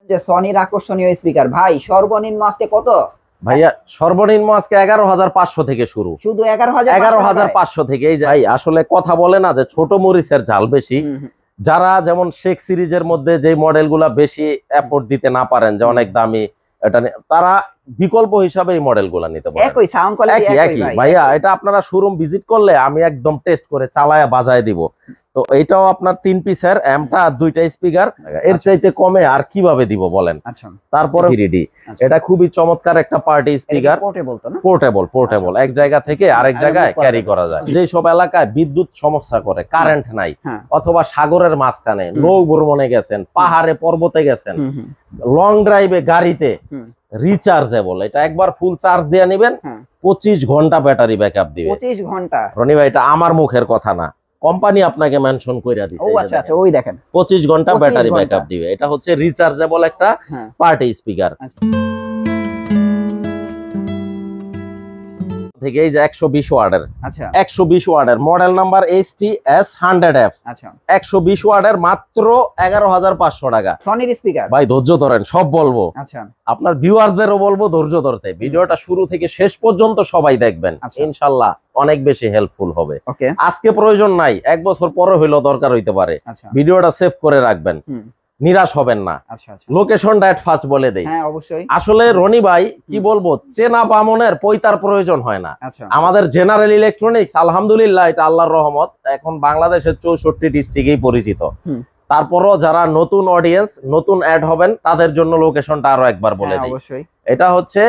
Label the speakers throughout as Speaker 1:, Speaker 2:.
Speaker 1: যে সনির আকর্ষণীয় স্পিকার ভাই সর্বনিম্ন আজকে কত?
Speaker 2: ভাইয়া সর্বনিম্ন আজকে 11,500 থেকে শুরু।
Speaker 1: শুধু 11,500
Speaker 2: 11,500 থেকে। এই যে ভাই আসলে কথা বলে না যে ছোট মরিচের ঝাল বেশি। যারা যেমন শেখ সিরিজের মধ্যে যে মডেলগুলা বেশি এফোর্ট দিতে না পারেন, যে অনেক দামি, এটা তারা বিকল্প হিসাবে এই মডেলগুলা নিতে পারেন।
Speaker 1: একই সাউন্ড কোয়ালিটি একই
Speaker 2: ভাইয়া, এটা আপনারা শোরুম ভিজিট করলে আমি একদম টেস্ট করে চালায়া বাজায় দিব। তো এটাও আপনার 3 পিসের এমটা 2টা স্পিকার, এর চাইতে কমে আর কিভাবে দিব বলেন? তারপরে 3D, এটা খুবই চমৎকার একটা পার্টি স্পিকার। পোর্টেবল এক জায়গা থেকে আরেক জায়গায় ক্যারি করা যায়। যে সব এলাকায় বিদ্যুৎ সমস্যা করে, কারেন্ট নাই, অথবা সাগরের মাঝখানে নৌ ভ্রমণে গেছেন, পাহাড়ে পর্বতে গেছেন, লং ড্রাইভে গাড়িতে, রিচার্জেবল। এটা একবার ফুল চার্জ দিয়ে নেবেন, 25 ঘন্টা ব্যাটারি ব্যাকআপ দিবে।
Speaker 1: 25 ঘন্টা?
Speaker 2: রনি ভাই, এটা আমার মুখের কথা না, কোম্পানি আপনাকে মেনশন কইরা দিছে।
Speaker 1: ও আচ্ছা আচ্ছা, ওই দেখেন
Speaker 2: 25 ঘন্টা ব্যাটারি ব্যাকআপ দিবে। এটা হচ্ছে রিচার্জেবল একটা পার্টি স্পিকার। থেকে এই যে 120 ওয়াটের,
Speaker 1: আচ্ছা
Speaker 2: 120 ওয়াটের মডেল নাম্বার HTS100F, আচ্ছা 120 ওয়াটের মাত্র 11,500 টাকা।
Speaker 1: সনির স্পিকার
Speaker 2: ভাই ধৈর্য ধরেন, সব বলবো।
Speaker 1: আচ্ছা,
Speaker 2: আপনার ভিউয়ার্সদেরও বলবো ধৈর্য ধরতে। ভিডিওটা শুরু থেকে শেষ পর্যন্ত সবাই দেখবেন, ইনশাআল্লাহ অনেক বেশি হেল্পফুল হবে। আজকে প্রয়োজন নাই, 1 বছর পরে হইলো দরকার হইতে পারে। ভিডিওটা সেভ করে রাখবেন, নিরাশ হবেন না। লোকেশনটা এট ফার্স্ট বলে দেই।
Speaker 1: হ্যাঁ অবশ্যই।
Speaker 2: আসলে রনি ভাই কি বলবো, চেনা বামনের পয়তার প্রয়োজন হয় না। আমাদের জেনারেল ইলেকট্রনিক্স আলহামদুলিল্লাহ, এটা আল্লাহর রহমত, এখন বাংলাদেশের 64 ডিস্ট্রিক্টেই পরিচিত। তারপরও যারা নতুন অডিয়েন্স, নতুন অ্যাড হবেন, তাদের জন্য লোকেশনটা আরো একবার বলে দিই। এটা হচ্ছে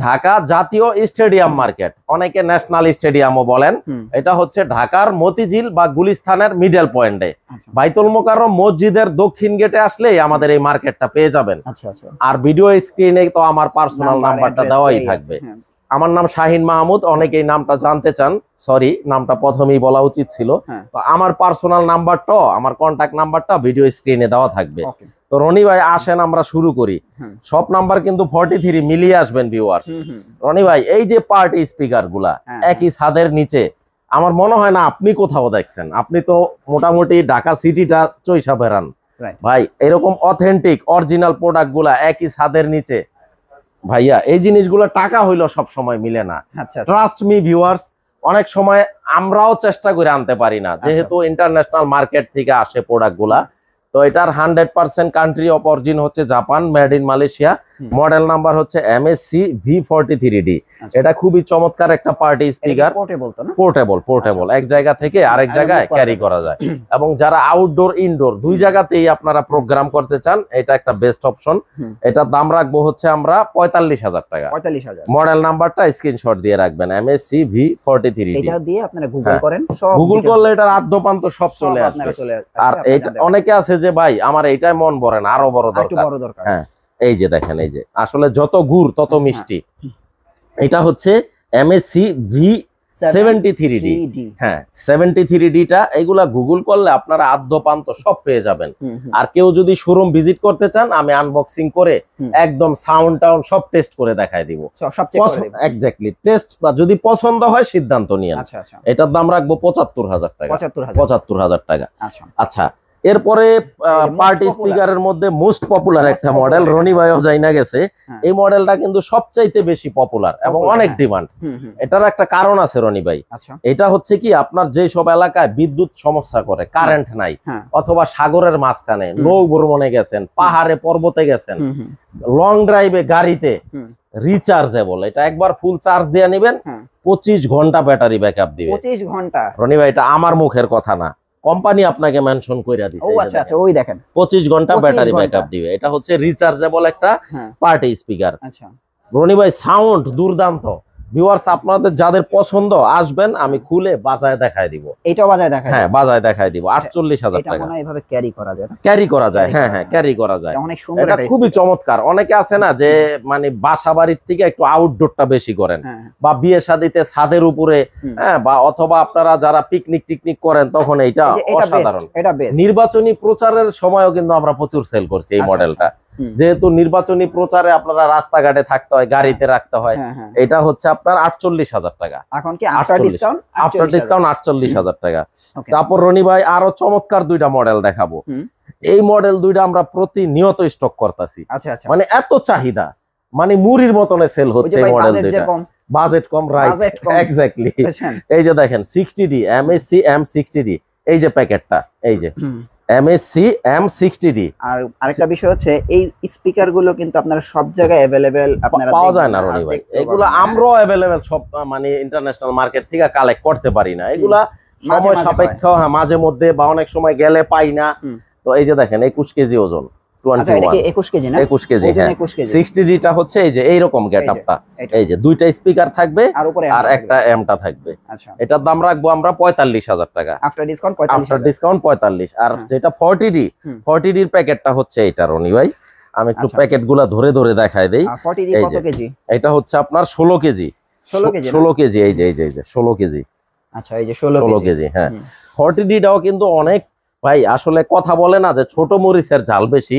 Speaker 2: ঢাকা জাতীয় স্টেডিয়াম মার্কেট, অনেকে ন্যাশনাল স্টেডিয়ামও বলেন। এটা হচ্ছে ঢাকার মতিঝিল বা গুলিস্তানের মিডল পয়েন্টে, বাইতুল মোকাররম মসজিদের দক্ষিণ গেটে আসলেই আমাদের এই মার্কেটটা পেয়ে যাবেন। আর ভিডিও স্ক্রিনে তো আমার পার্সোনাল নাম্বারটা দেওয়াই থাকবে। আমার নাম শাহিন মাহমুদ, অনেকে এই নামটা জানতে চান, সরি নামটা প্রথমেই বলা উচিত ছিল। তো আমার পার্সোনাল নাম্বারটা, আমার কন্টাক্ট নাম্বারটা ভিডিও স্ক্রিনে দেওয়া থাকবে। তো রনি ভাই আসেন আমরা শুরু করি। সব নাম্বার কিন্তু 43 মিলিয়ে আসবেন ভিউয়ার্স। রনি ভাই, এই যে পার্টি স্পিকার গুলা একই ছাদের নিচে, আমার মনে হয় না আপনি কোথাও দেখছেন। আপনি তো মোটামুটি ঢাকা সিটিটা চইসা বেড়ান ভাই, এরকম অথেন্টিক অরিজিনাল প্রোডাক্ট গুলা একই ছাদের নিচে। ভাইয়া এই জিনিসগুলো টাকা হইলো সব সময় মিলে না। ট্রাস্ট মি ভিউয়ার্স, অনেক সময় আমরাও চেষ্টা করে আনতে পারি না, যেহেতু ইন্টারন্যাশনাল মার্কেট থেকে আসে প্রোডাক্ট গুলা। তো এটার 100% কান্ট্রি অফ অরিজিন হচ্ছে Japan, made in Malaysia. Model number হচ্ছে MSC V43D। এটা খুবই চমৎকার একটা পার্টি স্পিকার, পোর্টেবল এক জায়গা থেকে আরেক জায়গায় ক্যারি করা যায়। এবং যারা আউটডোর ইনডোর দুই জায়গাতেই আপনারা প্রোগ্রাম করতে চান, এটা একটা বেস্ট অপশন। এটার দাম রাখবো হচ্ছে আমরা 45,000 টাকা। মডেল নাম্বারটা স্ক্রিনশট দিয়ে রাখবেন, MSC V43D।
Speaker 1: এটা দিয়ে আপনারা গুগল করেন,
Speaker 2: গুগল করলে এটার আদ্যপান্ত সব চলে আসবে। আর এটা অনেকে আছে যে ভাই আমার এইটাই মন ভরে না, আরো বড় দরকার। হ্যাঁ এই যে দেখেন, এই যে আসলে যত গুড় তত মিষ্টি। এটা হচ্ছে MSC V73D। হ্যাঁ 73D টা, এগুলা গুগল করলে আপনারা আদ্যপান্ত সব পেয়ে যাবেন। আর কেউ যদি শোরুম ভিজিট করতে চান, আমি আনবক্সিং করে একদম সাউন্ড টাউন সব টেস্ট করে দেখায় দিব। এক্স্যাক্টলি টেস্ট, বা যদি পছন্দ হয় সিদ্ধান্ত নিয়ে। এটার দাম রাখবো 75,000 টাকা। 75,000 টাকা। আচ্ছা, এরপরে পার্টি স্পিকারের মধ্যে মোস্ট পপুলার একটা মডেল, রনি ভাইও জানা গেছে, এই মডেলটা কিন্তু সবচাইতে বেশি পপুলার এবং অনেক ডিমান্ড। এটার একটা কারণ আছে রনি ভাই। এটা হচ্ছে কি, আপনার যে সব এলাকায় বিদ্যুৎ সমস্যা করে, কারেন্ট নাই, অথবা সাগরের মাঝখানে নৌ ভ্রমণে গেছেন, পাহাড়ে পর্বতে গেছেন, লং ড্রাইভে গাড়িতে, রিচার্জেবল। এটা একবার ফুল চার্জ দিয়ে নেবেন, 25 ঘন্টা ব্যাটারি ব্যাকআপ দিবে।
Speaker 1: 25 ঘন্টা? রনি
Speaker 2: ভাই, এটা আমার মুখের কথা না, কোম্পানি আপনাকে মেনশন কইরা দিছে।
Speaker 1: ও আচ্ছা আচ্ছা, ওই দেখেন
Speaker 2: 25 ঘন্টা ব্যাটারি ব্যাকআপ দিবে। এটা হচ্ছে রিচার্জেবল একটা পার্টি স্পিকার। আচ্ছা রনি ভাই, সাউন্ড দুর্দান্ত। ভিউয়ার্স আপনাদের যাদের পছন্দ আসবেন, আমি খুলে বাজায় দেখায় দিব।
Speaker 1: এটাও বাজায় দেখায়? হ্যাঁ
Speaker 2: বাজায় দেখায় দিব। 48,000 টাকা।
Speaker 1: এটা মনে হয় এভাবে ক্যারি করা যায় না?
Speaker 2: ক্যারি করা যায়, হ্যাঁ হ্যাঁ ক্যারি করা যায়।
Speaker 1: অনেক সুন্দর,
Speaker 2: এটা খুবই চমৎকার। অনেকে আছে না যে মানে বাসা বাড়ির থেকে একটু আউটডোরটা বেশি করেন, বা বিয়ে শাদিতে ছাদের উপরে, হ্যাঁ, বা অথবা আপনারা যারা পিকনিক টিকনিক করেন, তখন এইটা অসাধারণ। নির্বাচনী প্রচারের সময়ও কিন্তু আমরা প্রচুর সেল করছি এই মডেলটা। যেহেতু নির্বাচনী প্রচারে আপনারা রাস্তাঘাটে থাকতে হয়, গাড়িতে রাখতে হয়, এটা হচ্ছে আপনার 48,000 টাকা।
Speaker 1: এখন কি আফটার ডিসকাউন্ট?
Speaker 2: আফটার ডিসকাউন্ট 48,000 টাকা। তারপর রনি ভাই আরো চমৎকার দুইটা মডেল দেখাবো। এই মডেল দুইটা আমরা প্রতিনিয়ত স্টক করতেছি। মানে এত চাহিদা, মানে মুড়ির মতনে সেল হচ্ছে এই মডেল দুইটা। বাজেট কম, রাইট, এক্স্যাক্টলি। এই যে দেখেন 60D MSC M60D, এই যে প্যাকেটটা, এই যে MSC M60D।
Speaker 1: আর আরেকটা বিষয় হচ্ছে এই স্পিকার গুলো কিন্তু আপনারা সব জায়গায় अवेलेबल আপনারা
Speaker 2: পাওয়া যায় না রনি ভাই। এগুলো আমরাও अवेलेबल সব মানে ইন্টারন্যাশনাল মার্কেট থেকে কালেক্ট করতে পারি না। এগুলা সময় সাপেক্ষ, হ্যাঁ মাঝে মধ্যে বা অনেক সময় গেলে পাই না। তো এই যে দেখেন 21 কেজি ওজন,
Speaker 1: 21 কেজি না?
Speaker 2: 21 কেজি, হ্যাঁ। 60D টা হচ্ছে এই যে এইরকম গেটআপটা, এই যে দুইটা স্পিকার থাকবে আর একটা এমটা থাকবে। এটার দাম রাখবো আমরা 45,000 টাকা
Speaker 1: আফটার ডিসকাউন্ট।
Speaker 2: 45। আর যেটা 40D এর প্যাকেটটা হচ্ছে এটা রনি ভাই। আমি একটু প্যাকেট গুলা ধরে ধরে দেখাই দেই।
Speaker 1: 40D কত কেজি?
Speaker 2: এটা হচ্ছে আপনার 16 কেজি। 16 কেজি, এই যে 16 কেজি।
Speaker 1: আচ্ছা, এই যে 16
Speaker 2: কেজি, হ্যাঁ। 40D টাও কিন্তু অনেক ভাই, আসলে কথা বলে না যে ছোট মরিচের ঝাল বেশি।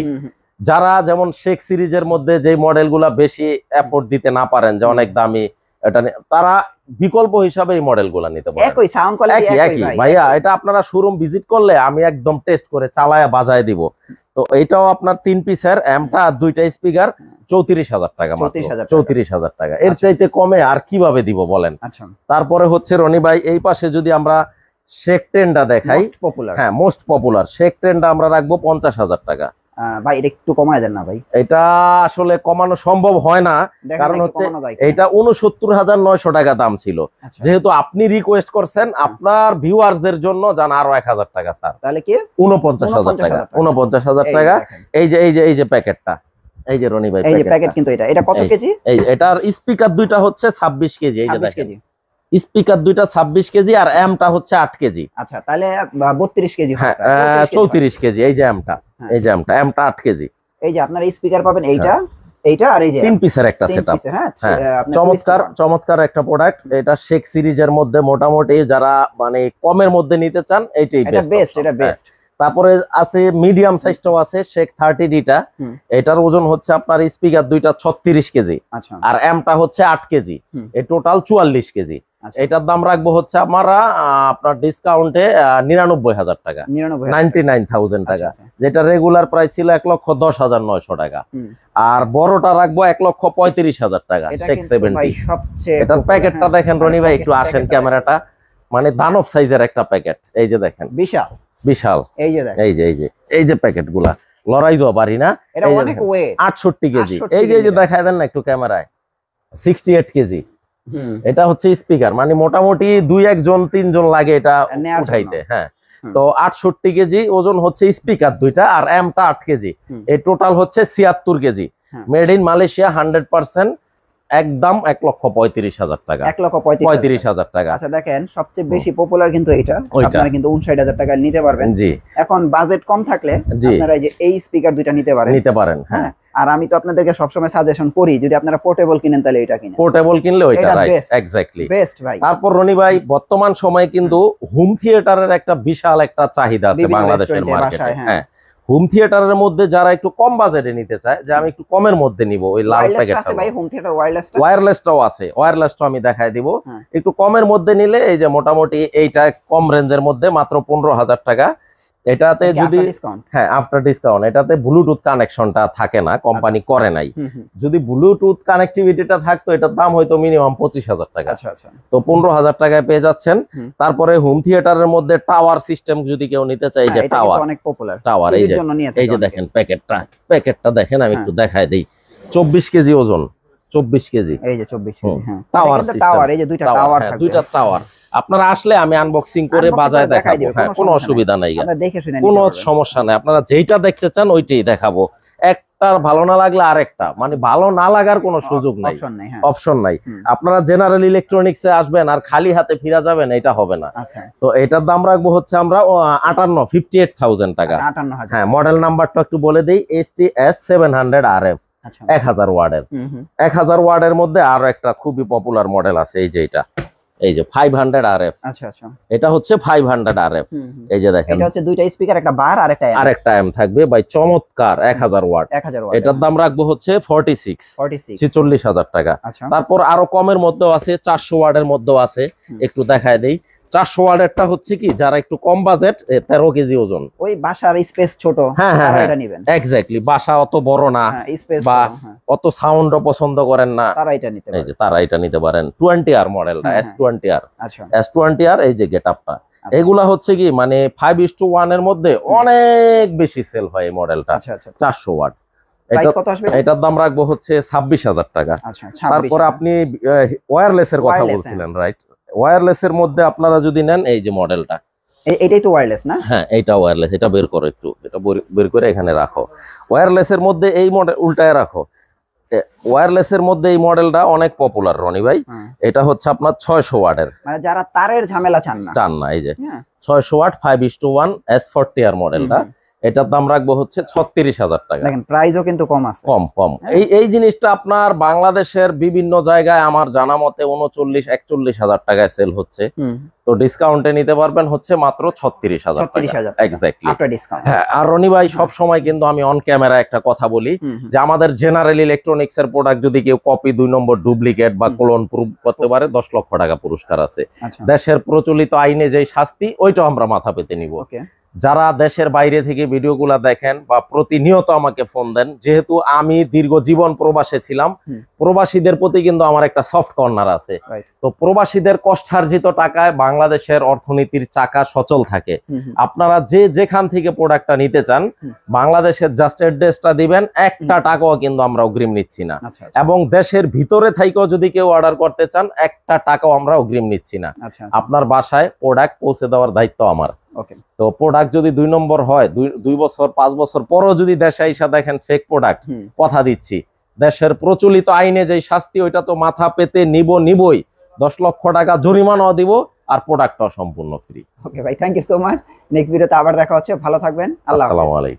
Speaker 2: যারা যেমন শেখ সিরিজের মধ্যে যে মডেলগুলা বেশি এফোর্ট দিতে না পারেন, যে অনেক দামি, এটা তারা বিকল্প হিসাবে এই মডেলগুলা নিতে পারেন।
Speaker 1: একই সাউন্ড কোয়ালিটি, একই
Speaker 2: ভাইয়া। এটা আপনারা শোরুম ভিজিট করলে আমি একদম টেস্ট করে চালায়া বাজায় দিব। তো এটাও আপনার 3 পিসের এমটা আর দুইটা স্পিকার 34,000 টাকা, মাত্র 34,000 টাকা। এর চাইতে কমে আর কিভাবে দিব বলেন? তারপরে হচ্ছে রনি ভাই এই পাশে যদি আমরা শেক টেন্ডা দেখাই, হ্যাঁ মোস্ট পপুলার শেক টেন্ডা আমরা রাখবো 50,000 টাকা।
Speaker 1: ভাই এটা একটু কমায় দেন না ভাই।
Speaker 2: এটা আসলে কমানো সম্ভব হয় না, কারণ হচ্ছে এটা 69,900 টাকা দাম ছিল। যেহেতু আপনি রিকোয়েস্ট করছেন, আপনার ভিউয়ারদের জন্য জান আরো 1,000 টাকা স্যার, তাহলে কি 49,000 টাকা। 49,000 টাকা। এই যে প্যাকেটটা, এই যে রনি ভাই
Speaker 1: এই যে প্যাকেট, কিন্তু এটা কত কেজি?
Speaker 2: এই এটার স্পিকার দুইটা হচ্ছে 26 কেজি। এই যে দেখেন স্পিকার দুইটা 26 কেজি আর এমটা হচ্ছে 8 কেজি।
Speaker 1: আচ্ছা, তাহলে 32 কেজি।
Speaker 2: হ্যাঁ, 34 কেজি। এই যে এমটা, এমটা 8 কেজি।
Speaker 1: এই যে আপনারা স্পিকার পাবেন এইটা আর এই যে
Speaker 2: 3 পিসের একটা সেটআপ। হ্যাঁ, চমৎকার একটা প্রোডাক্ট। এটা শেখ সিরিজের মধ্যে মোটামুটি যারা মানে কমের মধ্যে নিতে চান, এইটাই বেস্ট। এটা বেস্ট। তারপরে আছে মিডিয়াম সাইজটাও আছে শেখ 30D টা। এটার ওজন হচ্ছে আপনার স্পিকার দুইটা 36 কেজি আর এমটা হচ্ছে 8 কেজি। এই টোটাল 44 কেজি। এটার দাম রাখবো হচ্ছে আমরা আপনার ডিসকাউন্টে 99,000 টাকা, 99,000 টাকা, যেটা রেগুলার প্রাইস ছিল 1,10,900 টাকা। আর বড়টা রাখবো 1,35,000 টাকা, শেখ 70। এটার প্যাকেটটা দেখেন রনি ভাই, একটু আসেন ক্যামেরাটা, মানে দানব সাইজের একটা প্যাকেট। এই যে দেখেন, বিশাল। এই যে প্যাকেট গুলা লড়াই দেওয়া পারি না। 68 কেজি। এই যে দেখায় দেন না একটু ক্যামেরায়, 68 কেজি। এটা হচ্ছে স্পিকার, মানে মোটামুটি 2-1 জন 3 জন লাগে এটা উঠাইতে। হ্যাঁ, তো 68 কেজি ওজন হচ্ছে স্পিকার দুইটা আর এমটা 8 কেজি। এই টোটাল হচ্ছে 76 কেজি। Made in Malaysia 100%। একদম 1,35,000 টাকা। 1,35,000 টাকা।
Speaker 1: আচ্ছা, দেখেন সবচেয়ে বেশি পপুলার কিন্তু এটা, আপনারা কিন্তু 59,000 টাকা নিতে পারবেন। জি। এখন বাজেট কম থাকলে আপনারা এই স্পিকার দুইটা নিতে পারেন। হ্যাঁ, আর আমি তো আপনাদেরকে সবসময় সাজেশন করি, যদি আপনারা পোর্টেবল কিনেন তাহলে এটা কিনেন।
Speaker 2: পোর্টেবল কিনলে ওইটা রাইট, এক্স্যাক্টলি
Speaker 1: বেস্ট ভাই।
Speaker 2: তারপর রনি ভাই বর্তমান সময়ে কিন্তু হোম থিয়েটারের একটা বিশাল একটা চাহিদা আছে বাংলাদেশের মার্কেটে। হ্যাঁ, হোম থিয়েটারের মধ্যে যারা একটু কম বাজেটে নিতে চায়, যে আমি একটু কমের মধ্যে নিব, ওই লাল প্যাকেটটা আছে ভাই, হোম থিয়েটার ওয়্যারলেসটাও আছে। ওয়্যারলেসটাও আমি দেখাই দিব। একটু কমের মধ্যে নিলে এই যে মোটামুটি এইটা কম রেঞ্জের মধ্যে মাত্র 15,000 টাকা। এটাতে যদি হ্যাঁ আফটার ডিসকাউন্ট, এটাতে ব্লুটুথ কানেকশনটা থাকে না, কোম্পানি করে নাই। যদি ব্লুটুথ কানেক্টিভিটিটা থাকতো এটার দাম হয়তো মিনিমাম 25,000 টাকা। তো 15,000 টাকায় পেয়ে যাচ্ছেন। তারপরে হোম থিয়েটারের মধ্যে টাওয়ার সিস্টেম যদি কেউ নিতে চাই, যে টাওয়ার, টাওয়ার এই যে দেখেন প্যাকেটটা দেখেন, আমি একটু দেখাই দেই। 24 কেজি ওজন, 24 কেজি। এই যে 24 কেজি। হ্যাঁ, টাওয়ার, এই যে দুইটা টাওয়ার থাকবে, দুইটা টাওয়ার। আপনারা আসলে আমি আনবক্সিং করে বাজায় দেখাবো। হ্যাঁ, কোনো অসুবিধা নাই, কোনো সমস্যা নাই। আপনারা যেইটা দেখতে চান ওইটাই দেখাবো। একটার ভালো না লাগলে আরেকটা, মানে ভালো না লাগার কোনো সুযোগ নাই, অপশন নাই। আপনারা জেনারেল ইলেকট্রনিক্সে আসবেন আর খালি হাতে ফিরা যাবেন, এটা হবে না। তো এটার দাম রাখবো হচ্ছে আমরা 58,000 টাকা। হ্যাঁ, মডেল নাম্বারটা একটু বলে দিই, STS 700 RF, 1000 ওয়াটের। 1000 ওয়াটের মধ্যে আরো একটা খুবই পপুলার মডেল আছে, এই যে এটা এই যে 500 RF।
Speaker 1: আচ্ছা আচ্ছা,
Speaker 2: এটা হচ্ছে 500 RF। এই যে দেখেন,
Speaker 1: এটা হচ্ছে দুইটা স্পিকার, একটা বার আর একটা
Speaker 2: আরেকটা এম থাকবে ভাই, চমৎকার 1000 ওয়াট।
Speaker 1: 1000 ওয়াট।
Speaker 2: এটার দাম রাখবো হচ্ছে 46,000 টাকা। তারপর আরো কমের মধ্যেও আছে, 400 ওয়াটের মধ্যেও আছে, একটু দেখায় দেই। 400 ওয়াটেরটা হচ্ছে কি, যারা একটু কম বাজেট, 13 কেজি ওজন,
Speaker 1: ওই বাসার স্পেস ছোট,
Speaker 2: তারা এটা নেবেন। এক্স্যাক্টলি, বাসা অত বড় না বা অত সাউন্ডও পছন্দ করেন না, তারা এটা নিতে পারে। এই যে তারা এটা নিতে পারেন। 20R মডেলটা, S20R। আচ্ছা, S20R এই যে গেটআপটা, এগুলা হচ্ছে কি মানে 5:1 এর মধ্যে অনেক বেশি সেল হয় এই মডেলটা। 400 ওয়াট। এটার দাম রাখবো হচ্ছে 26,000 টাকা। তারপরে আপনি ওয়্যারলেস এর কথা বলছিলেন, রাইট? ওয়্যারলেস এর মধ্যে আপনারা যদি নেন, এই যে মডেলটা,
Speaker 1: এটাই তো ওয়্যারলেস না?
Speaker 2: হ্যাঁ, এটা ওয়্যারলেস। এটা বের করো একটু, এটা বের করে এখানে রাখো। ওয়্যারলেস এর মধ্যে এই মডেল উল্টায় রাখো। ওয়্যারলেস এর মধ্যে এই মডেলটা অনেক পপুলার রনি ভাই। এটা হচ্ছে আপনার 600 ওয়াটের,
Speaker 1: মানে যারা তারের ঝামেলা চান না, এই যে
Speaker 2: 600 ওয়াট 5:1 S40R মডেলটা। এটার দাম রাখবো হচ্ছে 36,000 টাকা।
Speaker 1: দেখেন প্রাইসও কিন্তু কম আছে,
Speaker 2: কম। এই জিনিসটা আপনার বাংলাদেশের বিভিন্ন জায়গায় আমার জানা মতে 39-41,000 টাকায় সেল হচ্ছে। তো ডিসকাউন্টে নিতে পারবেন হচ্ছে মাত্র 36,000 টাকা। Exactly, after discount. হ্যাঁ, আর রনি ভাই সব সময় কিন্তু আমি অন ক্যামেরা একটা কথা বলি, যে আমাদের জেনারেল ইলেকট্রনিক্স এর প্রোডাক্ট যদি কেউ কপি, 2 নম্বর ডুপ্লিকেট বা ক্লোন প্রুফ করতে পারে, 10 লক্ষ টাকা পুরস্কার আছে। দেশের প্রচলিত আইনে যেই শাস্তি, ওইটাও আমরা মাথা পেতে নিব। যারা দেশের বাইরে থেকে ভিডিওগুলা দেখেন বা প্রতিনিয়ত আমাকে ফোন দেন, যেহেতু আমি দীর্ঘ জীবন প্রবাসে ছিলাম, প্রবাসীদের প্রতি কিন্তু আমার একটা সফট কর্নার আছে। তো প্রবাসীদের কষ্টার্জিত টাকায় বাংলাদেশের অর্থনীতির চাকা সচল থাকে। আপনারা যেখান থেকে প্রোডাক্টটা নিতে চান, বাংলাদেশের জাস্ট অ্যাড্রেসটা দিবেন, একটা টাকাও কিন্তু আমরা অগ্রিম নিচ্ছি না। এবং দেশের ভিতরে থেকেও যদি কেউ অর্ডার করতে চান, একটা টাকাও আমরা অগ্রিম নিচ্ছি না। আপনার বাসায় প্রোডাক্ট পৌঁছে দেওয়ার দায়িত্ব আমার। তো প্রোডাক্ট যদি 2 নম্বর হয়, 2 বছর 5 বছর পরও যদি দেশে এসে দেখেন ফেক প্রোডাক্ট, কথা দিচ্ছি দেশের প্রচলিত আইনে যে শাস্তি, ওইটা তো মাথা পেতে নিবই। 10 লক্ষ টাকা জরিমানাও দিব, আর প্রোডাক্টটাও সম্পূর্ণ ফ্রি।
Speaker 1: ওকে ভাই, thank you so much. Next ভিডিওতে আবার দেখা হচ্ছে, ভালো থাকবেন। আসসালামু আলাইকুম।